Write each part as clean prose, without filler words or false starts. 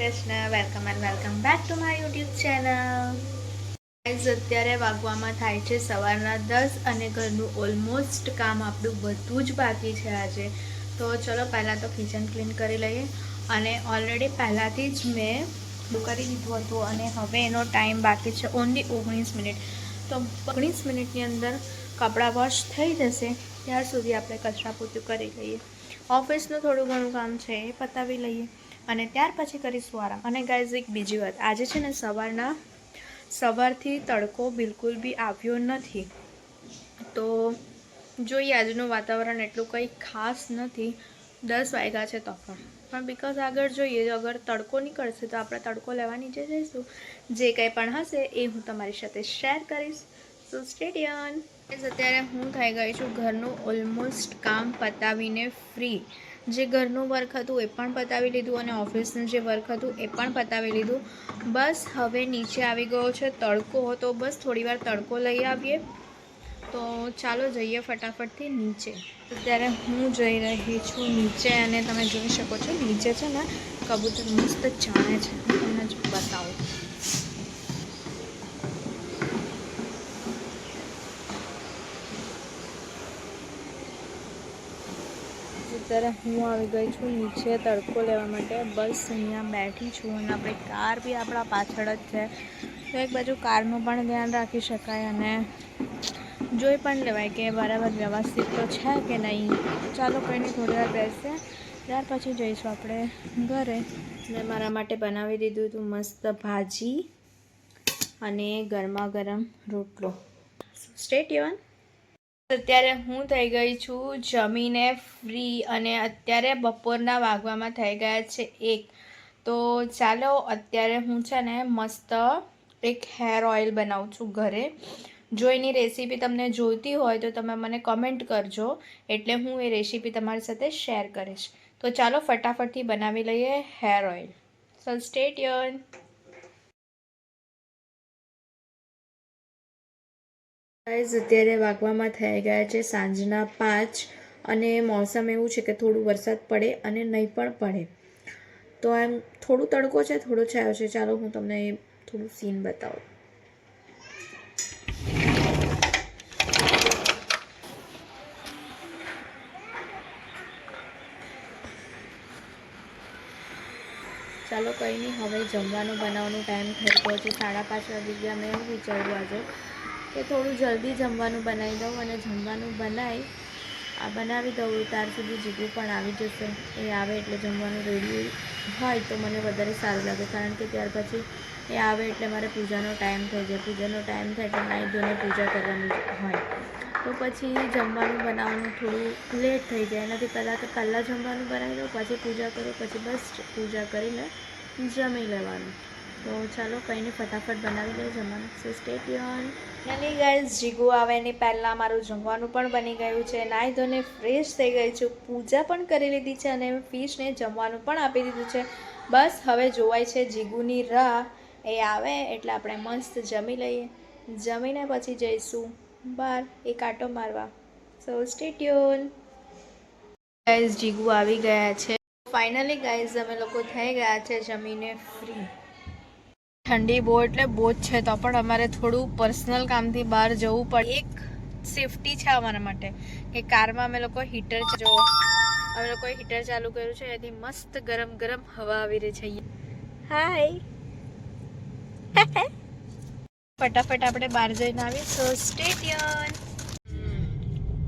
Krishna, welcome back to my YouTube channel. Guys અત્યારે વાગવામાં થાય છે સવારના 10 અને ઘરનું ઓલમોસ્ટ કામ આપણું બધું જ બાકી છે આજે. તો ચલો પહેલાં તો કિચન ક્લીન કરી લઈએ. અને ઓલરેડી પહેલાંથી જ મેં કરી દીધું હતું અને હવે એનો ટાઈમ બાકી છે ઓનલી 19 મિનિટ. તો 19 મિનિટની અંદર કપડાં વોશ થઈ જશે ત્યાર સુધી આપણે કચરા પોતું કરી લઈએ. ઓફિસનું થોડું ઘણું કામ છે એ પતાવી લઈએ અને ત્યાર પછી કરીશું આરામ. અને ગાઈઝ એક બીજી વાત, આજે છે ને સવારથી તડકો બિલકુલ બી આવ્યો નથી. તો જોઈએ, આજનું વાતાવરણ એટલું કંઈ ખાસ નથી. 10 વાગ્યા છે તો પણ બિકોઝ આગળ જોઈએ, અગર તડકો નીકળશે તો આપણે તડકો લેવા નીચે જઈશું. જે કંઈ પણ હશે એ હું તમારી સાથે શેર કરીશ. સો સ્ટે ટ્યુન. અત્યારે હું થઈ ગઈ છું ઘરનું ઓલમોસ્ટ કામ પતાવીને ફ્રી. જે ઘરનું વર્ક હતું એ પણ પતાવી લીધું અને ઓફિસનું જે વર્ક હતું એ પણ પતાવી લીધું. બસ હવે નીચે આવી ગયો છે તડકો, તો બસ થોડી વાર તડકો લઈ આવીએ. તો ચાલો જઈએ ફટાફટથી નીચે. અત્યારે હું જઈ રહી છું નીચે અને તમે જોઈ શકો છો નીચે છે ને કબૂતર મસ્ત ચાણે છે. તમને જ બતાવું. અત્યારે હું આવી ગઈ છું નીચે તડકો લેવા માટે. બસ અહીંયા બેઠી છું અને આપણે કાર બી આપણા પાછળ જ છે. તો એક બાજુ કારનું પણ ધ્યાન રાખી શકાય અને જોઈ પણ લેવાય કે બરાબર વ્યવસ્થિત તો છે કે નહીં. ચાલો કંઈ નહીં, થોડી વાર બેસીએ ત્યાર પછી જઈશું આપણે ઘરે. મેં મારા માટે બનાવી દીધું હતું મસ્ત ભાજી અને ગરમા ગરમ રોટલો. Stay tune. અત્યારે હું થઈ ગઈ છું જમીને ફ્રી અને અત્યારે બપોરના વાગવામાં થઈ ગયા છે 1. તો ચાલો અત્યારે હું છે ને મસ્ત એક હેર ઓઇલ બનાવું છું ઘરે. જો એની રેસીપી તમને જોઈતી હોય તો તમે મને કમેન્ટ કરજો, એટલે હું એ રેસીપી તમારી સાથે શેર કરીશ. તો ચાલો ફટાફટથી બનાવી લઈએ હેર ઓઇલ. સો સ્ટે ટ્યુન. ગાઈઝ અત્યારે વાગવામાં થઈ ગયા છે સાંજના 5 અને મોસમ એવું છે કે થોડું વરસાદ પડે અને નહીં પણ પડે. તો એમ થોડું તડકો છે, થોડો છાયો છે. ચાલો હું તમને થોડું સીન બતાવું. ચાલો કંઈ નહીં, હવે જમવાનું બનાવવાનું ટાઈમ થઈ ગયો છે. 5:30 વાગી ગયા. મેં એવું વિચાર્યું આજે કે થોડું જલ્દી જમવાનું બનાવી દઉં અને જમવાનું બનાવી દઉં ત્યાર સુધી જીગુ પણ આવી જશે. એ આવે એટલે જમવાનું રેડી હોય તો મને વધારે સારું લાગે, કારણ કે ત્યાર પછી એ આવે એટલે મારે પૂજાનો ટાઈમ થઈ જાય. પૂજાનો ટાઈમ થાય એટલે નાહી ધોઈને પૂજા કરવાની હોય, તો પછી જમવાનું બનાવવાનું થોડું લેટ થઈ જાય. એનાથી પહેલાં જમવાનું બનાવી દઉં, પછી પૂજા કરું, પછી બસ પૂજા કરીને જમી લેવાનું. તો ચાલો કંઈ નહીં, ફટાફટ બનાવી લઈએ જમવાનું. સો stay tune. Finally guys Jigu આવે એની પહેલાં મારું જમવાનું પણ બની ગયું છે. નાહી ધોઈને ફ્રેશ થઈ ગઈ છું, પૂજા પણ કરી લીધી છે અને ફિશને જમવાનું પણ આપી દીધું છે. બસ હવે જોવાય છે જીગુની રાહ. એ આવે એટલે આપણે મસ્ત જમી લઈએ. જમીને પછી જઈશું બહાર એક આંટો મારવા. સો સ્ટે ટ્યુન. ગાઈઝ જીગુ આવી ગયા છે. ફાઇનલી ગાઈઝ અમે લોકો થઈ ગયા છે જમીને ફ્રી. ઠંડી બહુ એટલે બહુ જ છે, તો પણ અમારે થોડું પર્સનલ કામથી બહાર જવું પડે. એક સેફટી છે અમારા માટે કે કારમાં અમે લોકો હીટર ચાલુ કર્યું છે, એથી મસ્ત ગરમ ગરમ હવા આવી રહી છે. હાય. ફટાફટ આપણે બહાર જઈને આવીએ. સો સ્ટે ટ્યુન.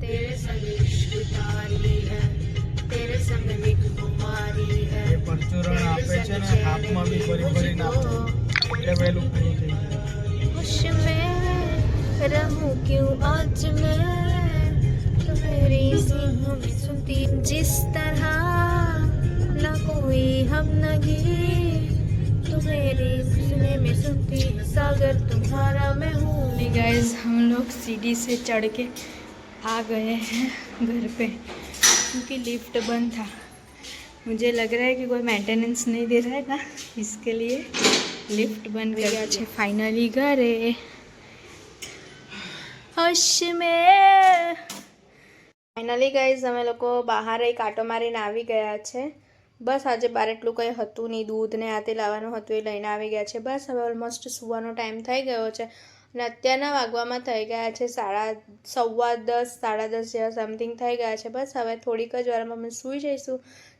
તેરે સંગ ઇશ્ક તારી હૈ, તેરે સંગ એક કુમારી હૈ. એ પરચુરણ આપે છે ને હાથમાં બી ભરી ભરીને આપો એટલે વહેલું પૂરું થઈ જાય. હોશ મેં રહું ક્યું આજ મેં તુમેરી सीनों में सुनती जिस तरह ना कोई हमनगी तुम्हारे सीने में सुनती सागर तुम्हारा मैं हूँ. गाइस हम लोग सीढ़ी से चढ़ के आ गए हैं घर पे, क्योंकि लिफ्ट बंद था. मुझे लग रहा है कि कोई मेंटेनेंस नहीं दे रहा है ना, इसके लिए लिफ्ट बंद कर दिया है. फाइनली घरे होश में. ફાઇનલી ગાઈઝ અમે લોકો બહાર એક આંટો મારીને આવી ગયા છે. બસ આજે બાર એટલું કંઈ હતું નહીં, દૂધ ને આ તે લાવવાનું હતું એ લઈને આવી ગયા છે. બસ હવે ઓલમોસ્ટ સૂવાનો ટાઈમ થઈ ગયો છે અને અત્યારના વાગવામાં થઈ ગયા છે 10:15 10:30 જેવા સમથિંગ થઈ ગયા છે. બસ હવે થોડીક જ વારમાં અમે સૂઈ જઈશું.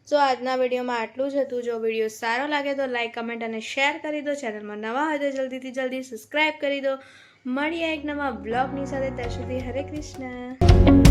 જો આજના વિડીયોમાં આટલું જ હતું. જો વિડીયો સારો લાગે તો લાઈક કમેન્ટ અને શેર કરી દો. ચેનલમાં નવા હોય તો જલ્દી સબસ્ક્રાઈબ કરી દો. મળીએ એક નવા બ્લોગની સાથે. ત્યાં સુધી હરે કૃષ્ણ.